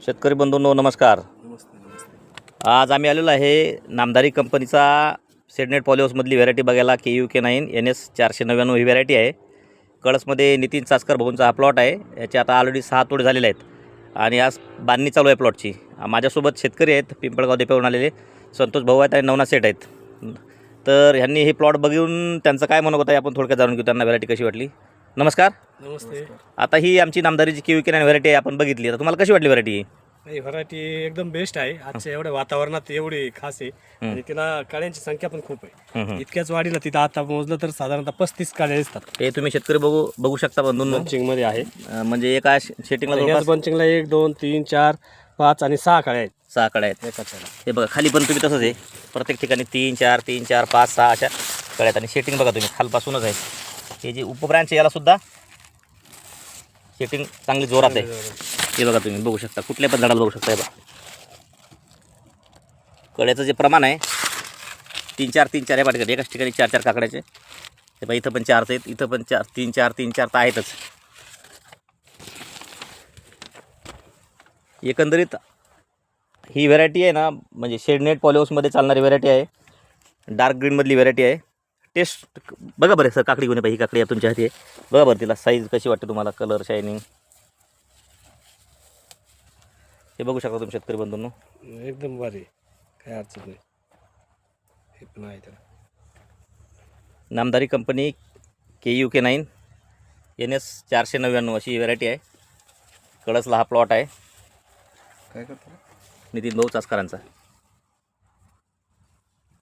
शेतकरी बंधूंनो नमस्कार. आज आम्ही आलेलो आहे नामदारी कंपनीचा सेडनेट पॉलिहाऊसमधली व्हरायटी बघायला. KUK9 NS 499 ही व्हरायटी आहे. कळसमध्ये नितीन चासकर भाऊंचा हा प्लॉट आहे. याचे आता ऑलरेडी 6 तोड झालेले आहेत आणि आज बांधणी चालू आहे प्लॉटची. माझ्यासोबत शेतकरी आहेत, पिंपळगाव देपेवरून आलेले संतोष भाऊ आहेत आणि नवनाथ सेठ आहेत. तर ह्यांनी हे प्लॉट बघून त्यांचं काय म्हणत आहे आपण थोडक्यात जाणून घेऊ, त्यांना व्हरायटी कशी वाटली. नमस्कार. नमस्ते. आता ही आमची नामदारीची KUK9 व्हरायटी आहे, आपण बघितली. तर तुम्हाला कशी वाटली व्हरायटी? नाही, व्हरायटी एकदम बेस्ट आहे. आजच्या एवढ्या वातावरणात एवढी खास आहे आणि तिला काळ्यांची संख्या पण खूप आहे. इतक्याच वाढीला तिथं आता मोजलं तर साधारणतः 35 काळे असतात. हे तुम्ही शेतकरी बघू शकता बंधूंनो. बंचिंग मध्ये आहे. म्हणजे एका सेटिंगला जवळपास बंचिंगला 1 2 3 4 5 आणि 6 काळे आहेत. 6 कळ्या आहेत. एकाच याला. हे बघा खाली पण तुम्ही तसंच आहे, प्रत्येक ठिकाणी 3 4 3 4 5 6 अशा कळ्या आहेत. आणि सेटिंग बघा तुम्ही खालपासूनच आहे. हे जे उपब्रांच आहे याला सुद्धा सेटिंग चांगली जोरात आहे. हे बघा तुम्ही बघू शकता, कुठल्या पण झाडाला बघू शकता. हे बघा कळ्याचं जे प्रमाण आहे 3 4 3 4 हे पाठवतात. एकाच ठिकाणी 4 4 काकड्याचे. हे बघा इथं पण 4 आहेत, इथं पण 4 3 4 3 4 तर आहेतच. एकंदरीत ही व्हरायटी आहे ना, म्हणजे शेडनेट पॉलिहाऊसमध्ये चालणारी व्हरायटी आहे. डार्क ग्रीनमधली व्हरायटी आहे. टेस्ट बघा बरं सर, काकडी घेऊन ही काकडी आहे तुमच्या हाती आहे. बघा बरं तिला साईज कशी वाटते तुम्हाला, कलर शायनिंग हे बघू शकता तुम्ही शेतकरी बंधूंनो. एकदम भारी, काय अडचण नाही. हे पण आहे त्याला. नामदारी कंपनी KUK9 NS 499 अशी व्हरायटी आहे. कळसला हा प्लॉट आहे. काय करतो नितीन भाऊ चासकरांचा.